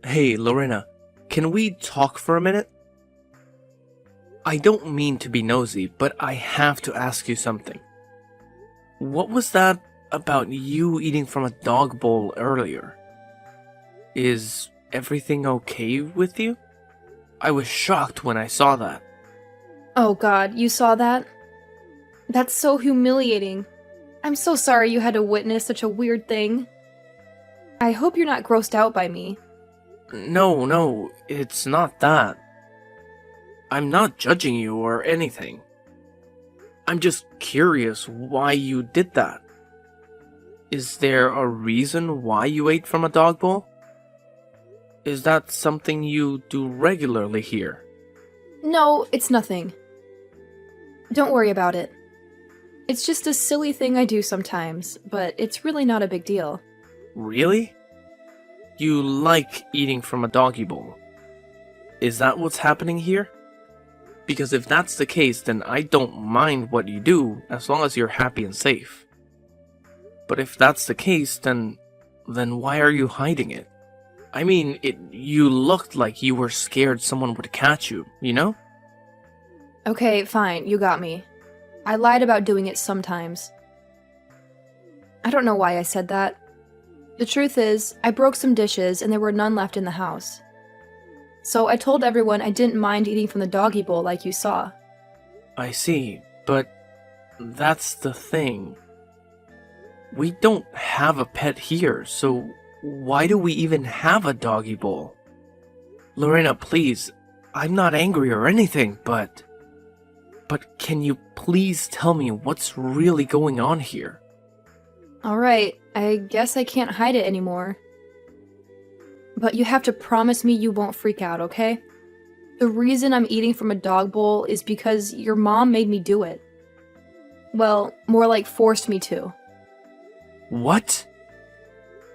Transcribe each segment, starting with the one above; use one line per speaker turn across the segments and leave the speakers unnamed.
Hey, Lorena, can we talk for a minute? I don't mean to be nosy, but I have to ask you something. What was that about you eating from a dog bowl earlier? Is everything okay with you? I was shocked when I saw that.
Oh god, you saw that? That's so humiliating. I'm so sorry you had to witness such a weird thing. I hope you're not grossed out by me.
No, it's not that. I'm not judging you or anything. I'm just curious why you did that. Is there a reason why you ate from a dog bowl? Is that something you do regularly here?
No, it's nothing. Don't worry about it. It's just a silly thing I do sometimes, but it's really not a big deal.
Really? You like eating from a doggy bowl? Is that what's happening here? Because if that's the case, then I don't mind what you do as long as you're happy and safe. But if that's the case, then why are you hiding it? I mean, you looked like you were scared someone would catch you, you know?
Okay, fine, you got me. I lied about doing it sometimes. I don't know why I said that. The truth is, I broke some dishes and there were none left in the house. So I told everyone I didn't mind eating from the doggy bowl like you saw.
I see, but that's the thing. We don't have a pet here, so why do we even have a doggy bowl? Lorena, please, I'm not angry or anything, but can you please tell me what's really going on here?
Alright, I guess I can't hide it anymore. But you have to promise me you won't freak out, okay? The reason I'm eating from a dog bowl is because your mom made me do it. Well, more like forced me to.
What?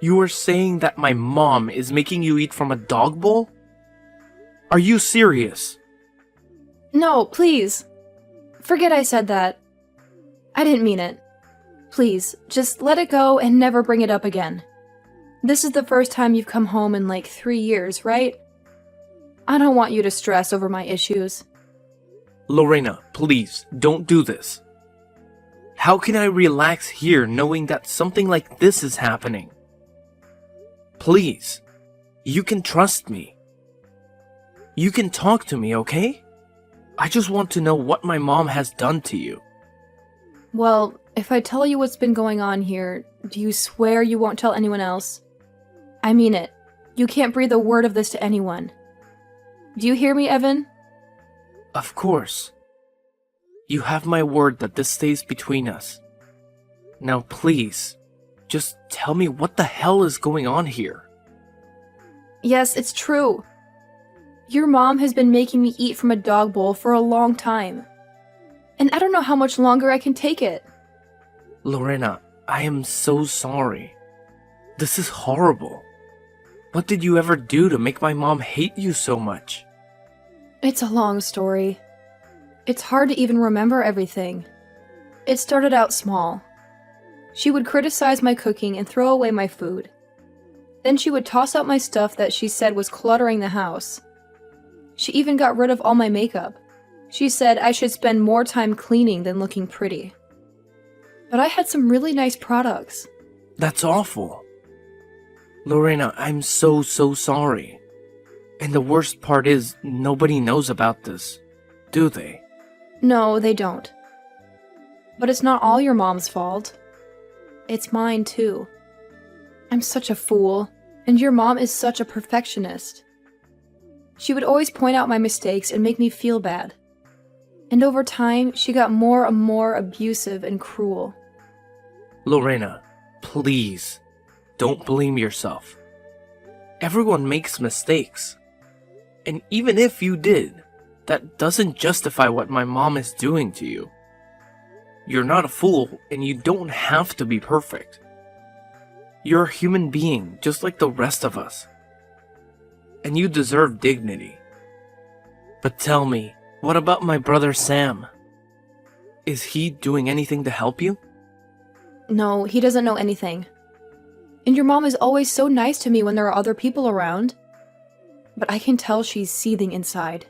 You are saying that my mom is making you eat from a dog bowl? Are you serious?
No, please. Forget I said that. I didn't mean it. Please, just let it go and never bring it up again. This is the first time you've come home in like 3 years, right? I don't want you to stress over my issues.
Lorena, please, don't do this. How can I relax here knowing that something like this is happening? Please, you can trust me. You can talk to me, okay? I just want to know what my mom has done to you.
Well, if I tell you what's been going on here, do you swear you won't tell anyone else? I mean it. You can't breathe a word of this to anyone. Do you hear me, Evan?
Of course. You have my word that this stays between us. Now please, just tell me what the hell is going on here.
Yes, it's true. Your mom has been making me eat from a dog bowl for a long time. And I don't know how much longer I can take it.
Lorena, I am so sorry. This is horrible. What did you ever do to make my mom hate you so much?
It's a long story. It's hard to even remember everything. It started out small. She would criticize my cooking and throw away my food. Then she would toss out my stuff that she said was cluttering the house. She even got rid of all my makeup. She said I should spend more time cleaning than looking pretty. But I had some really nice products.
That's awful. Lorena, I'm so sorry. And the worst part is, nobody knows about this, do they?
No, they don't. But it's not all your mom's fault. It's mine, too. I'm such a fool, and your mom is such a perfectionist. She would always point out my mistakes and make me feel bad. And over time, she got more and more abusive and cruel.
Lorena, please, don't blame yourself. Everyone makes mistakes. And even if you did, that doesn't justify what my mom is doing to you. You're not a fool, and you don't have to be perfect. You're a human being, just like the rest of us. And you deserve dignity. But tell me, what about my brother Sam? Is he doing anything to help you?
No, he doesn't know anything. And your mom is always so nice to me when there are other people around. but I can tell she's seething inside.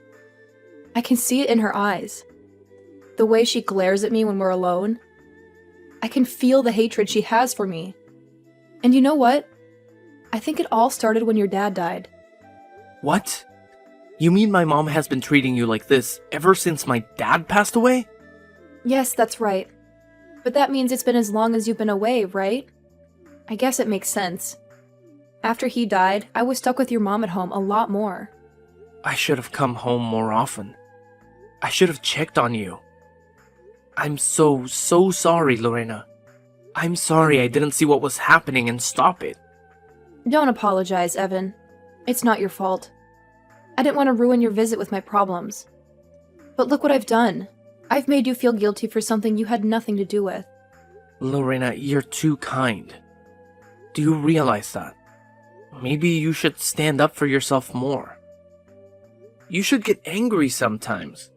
I can see it in her eyes. The way she glares at me when we're alone. I can feel the hatred she has for me. And you know what? I think it all started when your dad died.
What? You mean my mom has been treating you like this ever since my dad passed away?
Yes, that's right. But that means it's been as long as you've been away, right? I guess it makes sense. After he died, I was stuck with your mom at home a lot more.
I should have come home more often. I should have checked on you. I'm so sorry, Lorena. I'm sorry I didn't see what was happening and stop it.
Don't apologize, Evan. It's not your fault. I didn't want to ruin your visit with my problems. But look what I've done. I've made you feel guilty for something you had nothing to do with.
Lorena, you're too kind. Do you realize that? Maybe you should stand up for yourself more. You should get angry sometimes.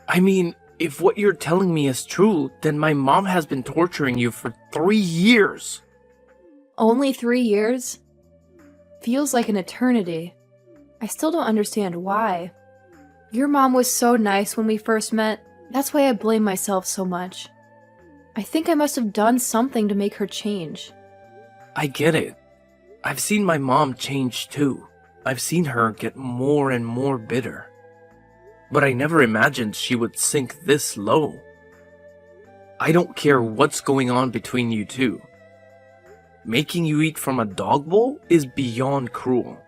I mean, if what you're telling me is true, then my mom has been torturing you for 3 years.
Only 3 years? Feels like an eternity. I still don't understand why. Your mom was so nice when we first met. That's why I blame myself so much. I think I must have done something to make her change.
I get it. I've seen my mom change too. I've seen her get more and more bitter. But I never imagined she would sink this low. I don't care what's going on between you two. Making you eat from a dog bowl is beyond cruel.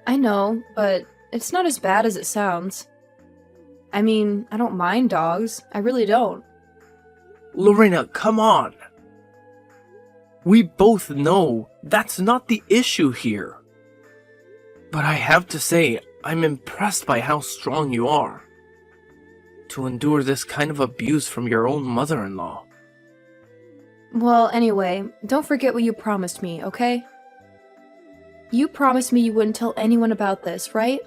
I know, but it's not as bad as it sounds. I mean, I don't mind dogs. I really don't.
Lorena, come on. We both know that's not the issue here. But I have to say, I'm impressed by how strong you are. To endure this kind of abuse from your own mother-in-law.
Well, anyway, don't forget what you promised me, okay? You promised me you wouldn't tell anyone about this, right?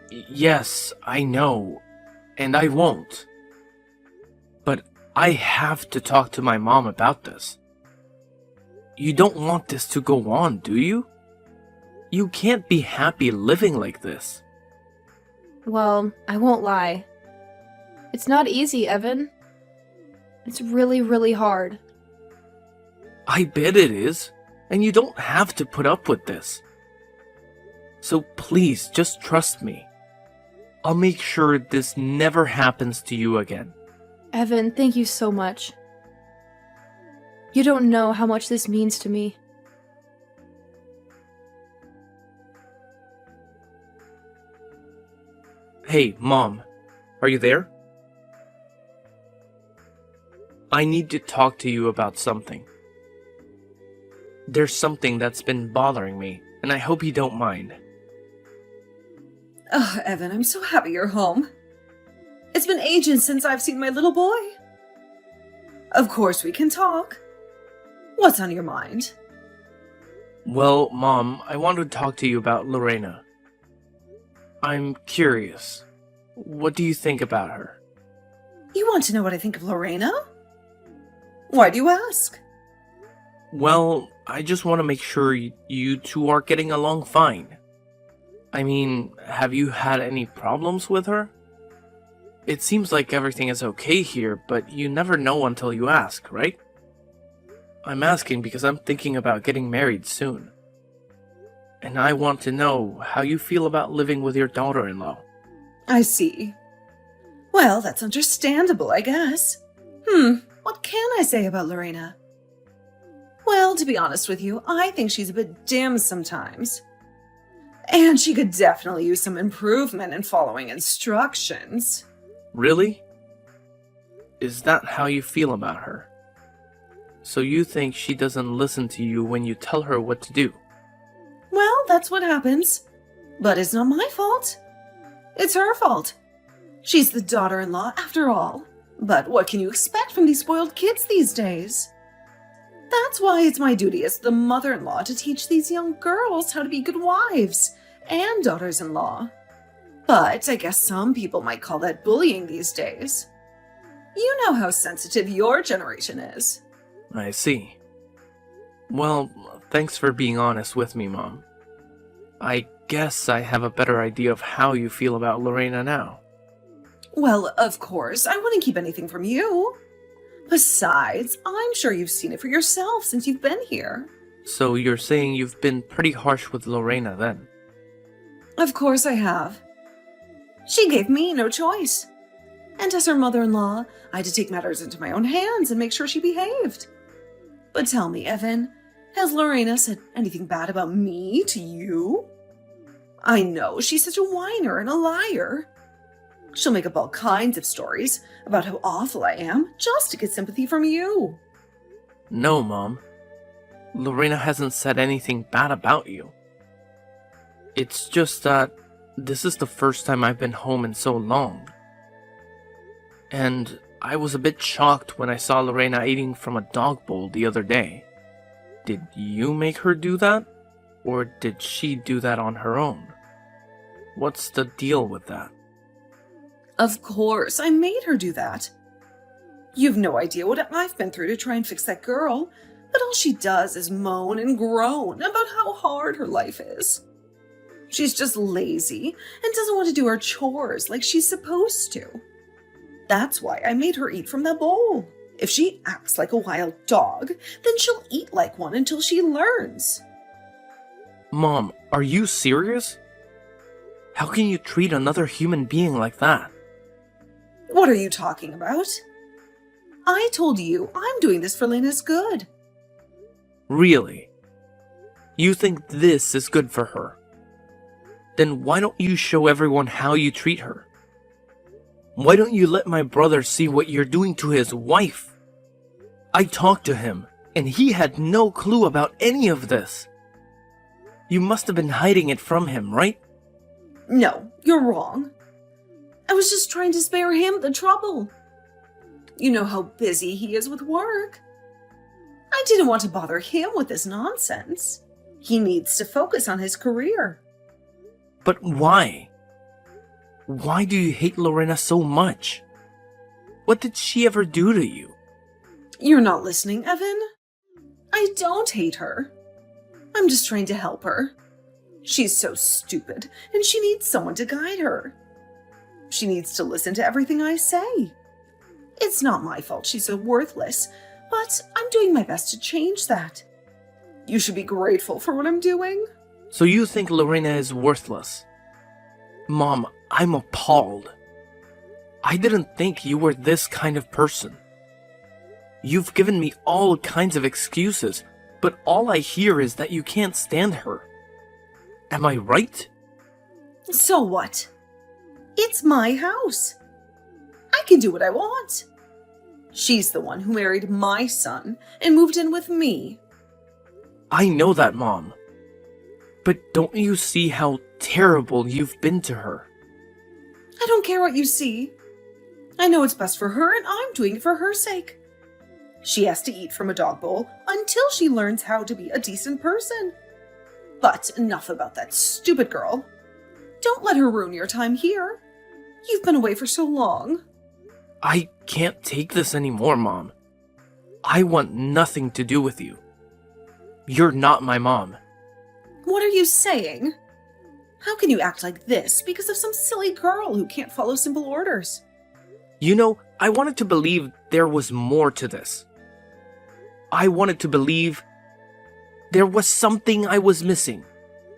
Yes, I know. And I won't. But I have to talk to my mom about this. You don't want this to go on, do you? You can't be happy living like this.
Well, I won't lie. It's not easy, Evan. It's really, really hard.
I bet it is, and you don't have to put up with this. So please, just trust me. I'll make sure this never happens to you again.
Evan, thank you so much. You don't know how much this means to me.
Hey, Mom, are you there? I need to talk to you about something. There's something that's been bothering me, and I hope you don't mind.
Oh, Evan, I'm so happy you're home. It's been ages since I've seen my little boy. Of course we can talk. What's on your mind?
Well, Mom, I want to talk to you about Lorena. I'm curious. What do you think about her?
You want to know what I think of Lorena? Why do you ask?
Well, I just want to make sure you two are getting along fine. I mean, have you had any problems with her? It seems like everything is okay here, but you never know until you ask, right? I'm asking because I'm thinking about getting married soon. And I want to know how you feel about living with your daughter-in-law.
I see. Well, that's understandable, I guess. What can I say about Lorena? Well, to be honest with you, I think she's a bit dim sometimes. And she could definitely use some improvement in following instructions.
Really? Is that how you feel about her? So you think she doesn't listen to you when you tell her what to do?
Well, that's what happens. But it's not my fault. It's her fault. She's the daughter-in-law after all. But what can you expect from these spoiled kids these days? That's why it's my duty as the mother-in-law to teach these young girls how to be good wives and daughters-in-law. But I guess some people might call that bullying these days. You know how sensitive your generation is.
I see. Well, thanks for being honest with me, Mom. I guess I have a better idea of how you feel about Lorena now.
Well, of course, I wouldn't keep anything from you. Besides, I'm sure you've seen it for yourself since you've been here.
So you're saying you've been pretty harsh with Lorena then?
Of course I have. She gave me no choice. And as her mother-in-law, I had to take matters into my own hands and make sure she behaved. But tell me, Evan, has Lorena said anything bad about me to you? I know she's such a whiner and a liar. She'll make up all kinds of stories about how awful I am just to get sympathy from you.
No, Mom. Lorena hasn't said anything bad about you. It's just that this is the first time I've been home in so long. And I was a bit shocked when I saw Lorena eating from a dog bowl the other day. Did you make her do that? Or did she do that on her own? What's the deal with that?
Of course, I made her do that. You've no idea what I've been through to try and fix that girl, but all she does is moan and groan about how hard her life is. She's just lazy and doesn't want to do her chores like she's supposed to. That's why I made her eat from the bowl. If she acts like a wild dog, then she'll eat like one until she learns.
Mom, are you serious? How can you treat another human being like that?
What are you talking about? I told you I'm doing this for Lena's good.
Really? You think this is good for her? Then why don't you show everyone how you treat her? Why don't you let my brother see what you're doing to his wife? I talked to him, and he had no clue about any of this. You must have been hiding it from him, right?
No, you're wrong. I was just trying to spare him the trouble. You know how busy he is with work. I didn't want to bother him with this nonsense. He needs to focus on his career.
But why? Why do you hate Lorena so much? What did she ever do to you?
You're not listening, Evan. I don't hate her. I'm just trying to help her. She's so stupid, and she needs someone to guide her. She needs to listen to everything I say. It's not my fault she's so worthless, but I'm doing my best to change that. You should be grateful for what I'm doing.
So you think Lorena is worthless? Mom, I'm appalled. I didn't think you were this kind of person. You've given me all kinds of excuses, but all I hear is that you can't stand her. Am I right?
So what? It's my house. I can do what I want. She's the one who married my son and moved in with me.
I know that, Mom. But don't you see how terrible you've been to her?
I don't care what you see. I know it's best for her, and I'm doing it for her sake. She has to eat from a dog bowl until she learns how to be a decent person. But enough about that stupid girl. Don't let her ruin your time here. You've been away for so long.
I can't take this anymore, Mom. I want nothing to do with you. You're not my mom.
What are you saying? How can you act like this because of some silly girl who can't follow simple orders?
You know, I wanted to believe there was more to this. I wanted to believe there was something I was missing.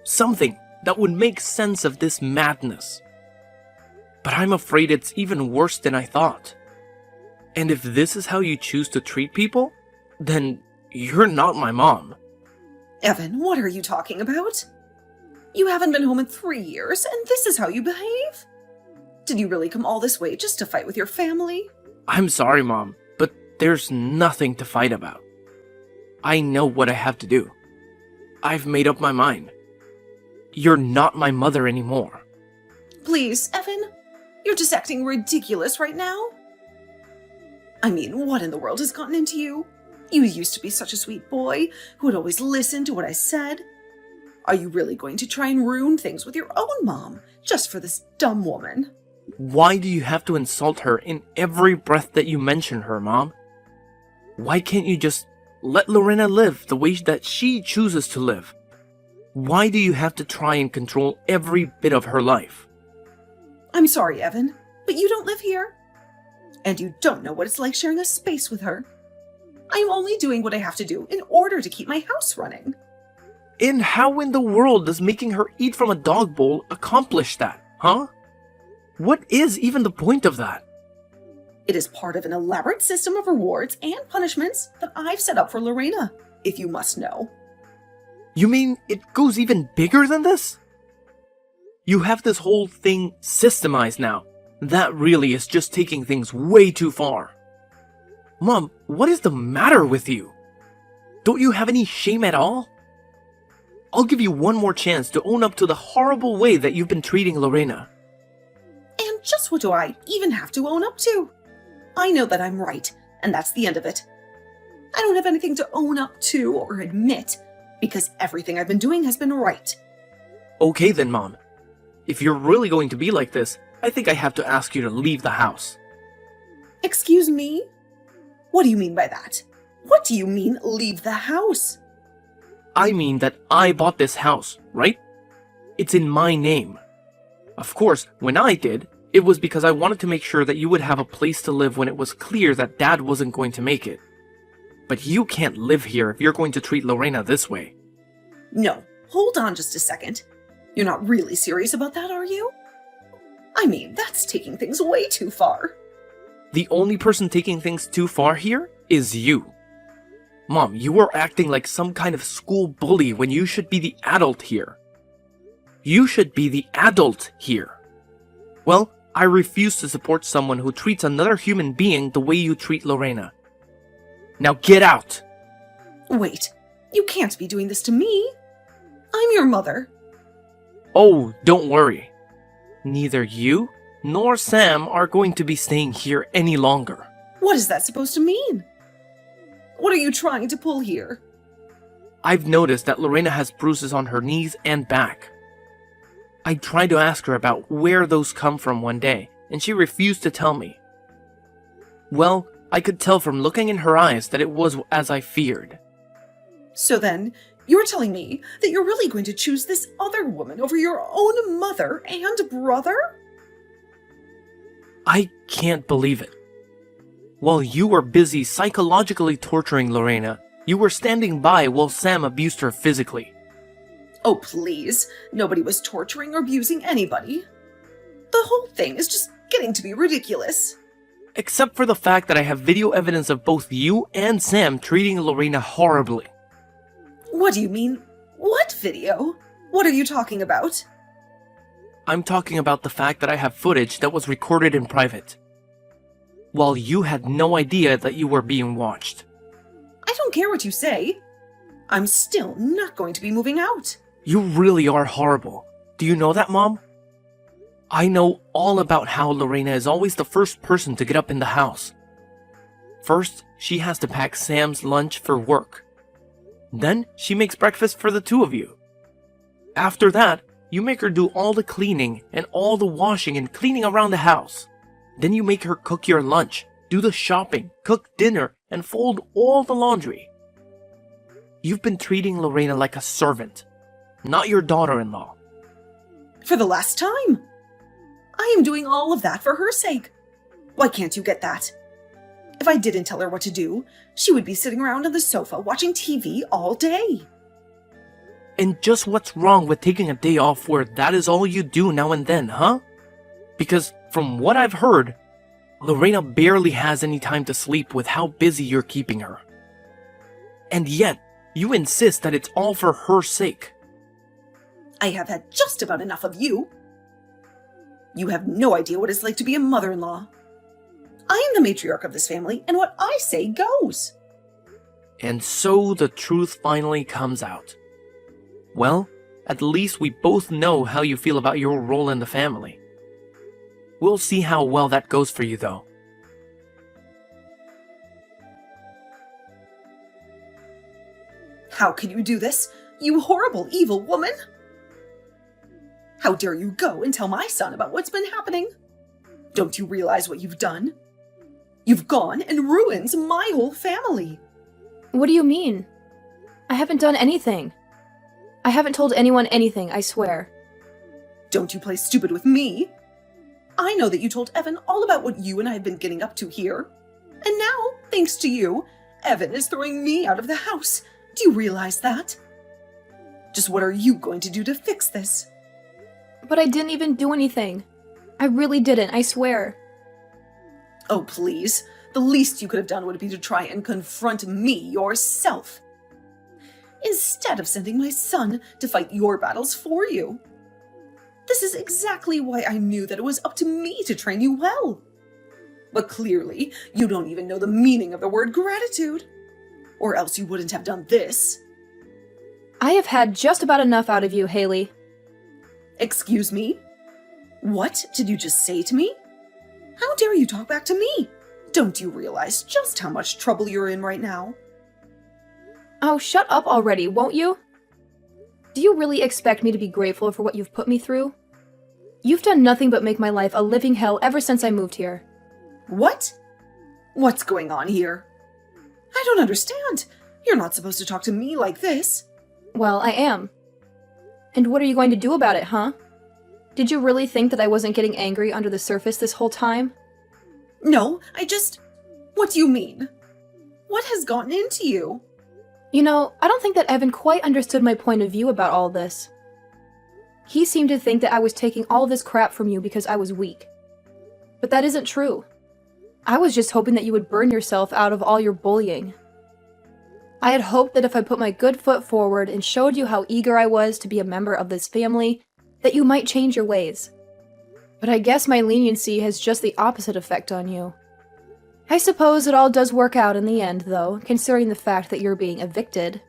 Something that would make sense of this madness. But I'm afraid it's even worse than I thought. And if this is how you choose to treat people, then you're not my mom.
Evan, what are you talking about? You haven't been home in 3 years, and this is how you behave? Did you really come all this way just to fight with your family?
I'm sorry, Mom, but there's nothing to fight about. I know what I have to do. I've made up my mind. You're not my mother anymore.
Please, Evan, you're just acting ridiculous right now. I mean, what in the world has gotten into you? You used to be such a sweet boy who would always listen to what I said. Are you really going to try and ruin things with your own mom just for this dumb woman?
Why do you have to insult her in every breath that you mention her, Mom? Why can't you just let Lorena live the way that she chooses to live? Why do you have to try and control every bit of her life?
I'm sorry, Evan, but you don't live here. And you don't know what it's like sharing a space with her. I'm only doing what I have to do in order to keep my house running.
And how in the world does making her eat from a dog bowl accomplish that, huh? What is even the point of that?
It is part of an elaborate system of rewards and punishments that I've set up for Lorena, if you must know.
You mean it goes even bigger than this? You have this whole thing systemized now. That really is just taking things way too far. Mom, what is the matter with you? Don't you have any shame at all? I'll give you one more chance to own up to the horrible way that you've been treating Lorena.
And just what do I even have to own up to? I know that I'm right, and that's the end of it. I don't have anything to own up to or admit, because everything I've been doing has been right.
Okay then, Mom. If you're really going to be like this, I think I have to ask you to leave the house.
Excuse me? What do you mean by that? What do you mean, leave the house?
I mean that I bought this house, right? It's in my name. Of course, when I did, it was because I wanted to make sure that you would have a place to live when it was clear that Dad wasn't going to make it. But you can't live here if you're going to treat Lorena this way.
No, hold on just a second. You're not really serious about that, are you? I mean, that's taking things way too far.
The only person taking things too far here is you. Mom, you are acting like some kind of school bully when you should be the adult here. You should be the adult here. Well, I refuse to support someone who treats another human being the way you treat Lorena. Now get out!
Wait, you can't be doing this to me. I'm your mother.
Oh, don't worry. Neither you nor Sam are going to be staying here any longer.
What is that supposed to mean? What are you trying to pull here?
I've noticed that Lorena has bruises on her knees and back. I tried to ask her about where those come from one day, and she refused to tell me. Well, I could tell from looking in her eyes that it was as I feared.
So then, you're telling me that you're really going to choose this other woman over your own mother and brother?
I can't believe it. While you were busy psychologically torturing Lorena, you were standing by while Sam abused her physically.
Oh, please. Nobody was torturing or abusing anybody. The whole thing is just getting to be ridiculous.
Except for the fact that I have video evidence of both you and Sam treating Lorena horribly.
What do you mean? What video? What are you talking about?
I'm talking about the fact that I have footage that was recorded in private, while you had no idea that you were being watched.
I don't care what you say. I'm still not going to be moving out.
You really are horrible. Do you know that, Mom? I know all about how Lorena is always the first person to get up in the house. First, she has to pack Sam's lunch for work. Then, she makes breakfast for the two of you. After that, you make her do all the cleaning and all the washing and cleaning around the house. Then you make her cook your lunch, do the shopping, cook dinner, and fold all the laundry. You've been treating Lorena like a servant, not your daughter-in-law.
For the last time. I am doing all of that for her sake. Why can't you get that? If I didn't tell her what to do, she would be sitting around on the sofa watching TV all day.
And just what's wrong with taking a day off where that is all you do now and then, huh? Because from what I've heard, Lorena barely has any time to sleep with how busy you're keeping her. And yet, you insist that it's all for her sake.
I have had just about enough of you. You have no idea what it's like to be a mother-in-law. I am the matriarch of this family, and what I say goes.
And so the truth finally comes out. Well, at least we both know how you feel about your role in the family. We'll see how well that goes for you, though.
How can you do this, you horrible, evil woman? How dare you go and tell my son about what's been happening? Don't you realize what you've done? You've gone and ruined my whole family.
What do you mean? I haven't done anything. I haven't told anyone anything, I swear.
Don't you play stupid with me. I know that you told Evan all about what you and I have been getting up to here. And now, thanks to you, Evan is throwing me out of the house. Do you realize that? Just what are you going to do to fix this?
But I didn't even do anything. I really didn't, I swear.
Oh, please. The least you could have done would be to try and confront me yourself, instead of sending my son to fight your battles for you. This is exactly why I knew that it was up to me to train you well. But clearly, you don't even know the meaning of the word gratitude. Or else you wouldn't have done this.
I have had just about enough out of you, Haley.
Excuse me? What did you just say to me? How dare you talk back to me? Don't you realize just how much trouble you're in right now?
Oh, shut up already, won't you? Do you really expect me to be grateful for what you've put me through? You've done nothing but make my life a living hell ever since I moved here.
What? What's going on here? I don't understand. You're not supposed to talk to me like this.
Well, I am. And what are you going to do about it, huh? Did you really think that I wasn't getting angry under the surface this whole time?
No, What do you mean? What has gotten into you?
You know, I don't think that Evan quite understood my point of view about all this. He seemed to think that I was taking all this crap from you because I was weak. But that isn't true. I was just hoping that you would burn yourself out of all your bullying. I had hoped that if I put my good foot forward and showed you how eager I was to be a member of this family, that you might change your ways. But I guess my leniency has just the opposite effect on you. I suppose it all does work out in the end, though, considering the fact that you're being evicted.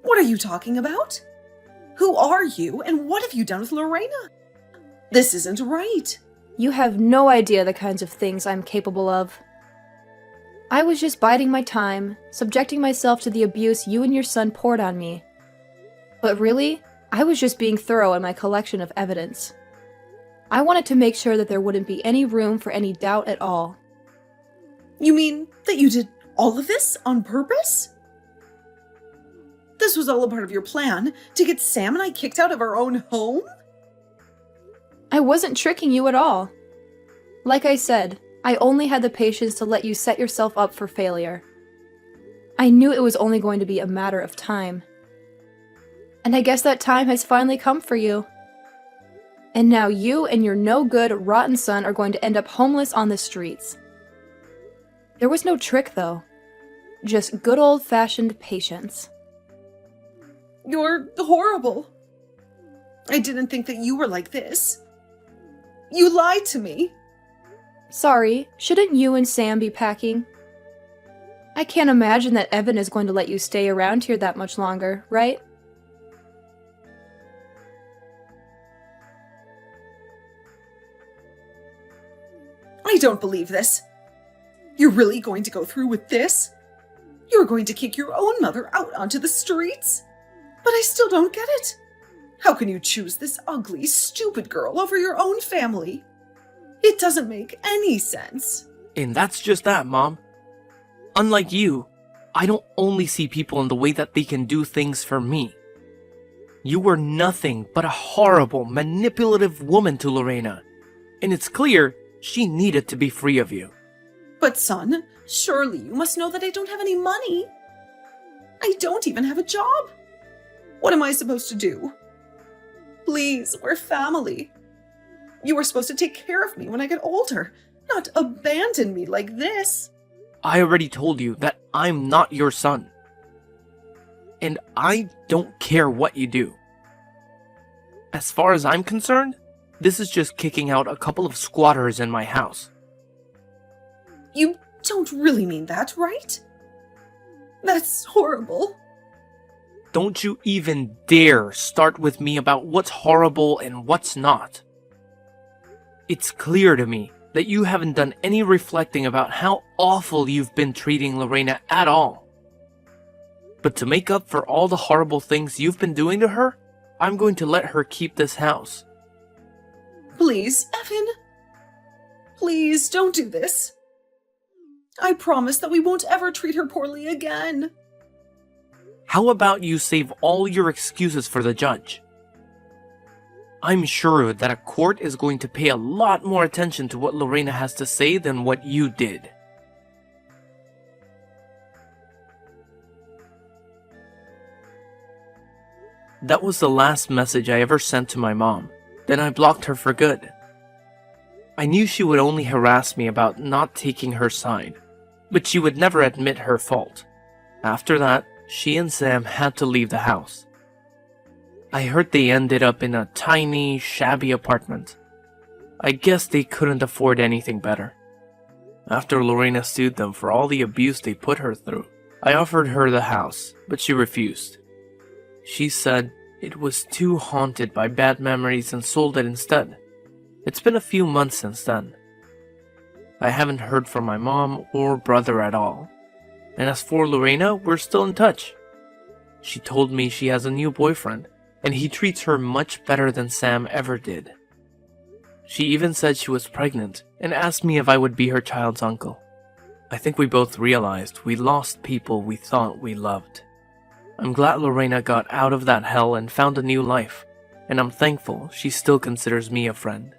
What are you talking about? Who are you, and what have you done with Lorena? This isn't right.
You have no idea the kinds of things I'm capable of. I was just biding my time, subjecting myself to the abuse you and your son poured on me. But really, I was just being thorough in my collection of evidence. I wanted to make sure that there wouldn't be any room for any doubt at all.
You mean that you did all of this on purpose? This was all a part of your plan to get Sam and I kicked out of our own home?
I wasn't tricking you at all. Like I said, I only had the patience to let you set yourself up for failure. I knew it was only going to be a matter of time. And I guess that time has finally come for you. And now you and your no-good, rotten son are going to end up homeless on the streets. There was no trick, though. Just good old-fashioned patience.
You're horrible. I didn't think that you were like this. You lied to me.
Sorry, shouldn't you and Sam be packing? I can't imagine that Evan is going to let you stay around here that much longer, right?
I don't believe this. You're really going to go through with this? You're going to kick your own mother out onto the streets? But I still don't get it. How can you choose this ugly, stupid girl over your own family? It doesn't make any sense.
And that's just that, Mom. Unlike you, I don't only see people in the way that they can do things for me. You were nothing but a horrible, manipulative woman to Lorena. And it's clear she needed to be free of you.
But son, surely you must know that I don't have any money. I don't even have a job. What am I supposed to do? Please, we're family. You were supposed to take care of me when I get older, not abandon me like this.
I already told you that I'm not your son. And I don't care what you do. As far as I'm concerned, this is just kicking out a couple of squatters in my house.
You don't really mean that, right? That's horrible.
Don't you even dare start with me about what's horrible and what's not. It's clear to me that you haven't done any reflecting about how awful you've been treating Lorena at all. But to make up for all the horrible things you've been doing to her, I'm going to let her keep this house.
Please, Evan. Please don't do this. I promise that we won't ever treat her poorly again.
How about you save all your excuses for the judge? I'm sure that a court is going to pay a lot more attention to what Lorena has to say than what you did. That was the last message I ever sent to my mom. Then I blocked her for good. I knew she would only harass me about not taking her side, but she would never admit her fault. After that, she and Sam had to leave the house. I heard they ended up in a tiny, shabby apartment. I guess they couldn't afford anything better. After Lorena sued them for all the abuse they put her through, I offered her the house, but she refused. She said it was too haunted by bad memories and sold it instead. It's been a few months since then. I haven't heard from my mom or brother at all. And as for Lorena, we're still in touch. She told me she has a new boyfriend, and he treats her much better than Sam ever did. She even said she was pregnant and asked me if I would be her child's uncle. I think we both realized we lost people we thought we loved. I'm glad Lorena got out of that hell and found a new life, and I'm thankful she still considers me a friend.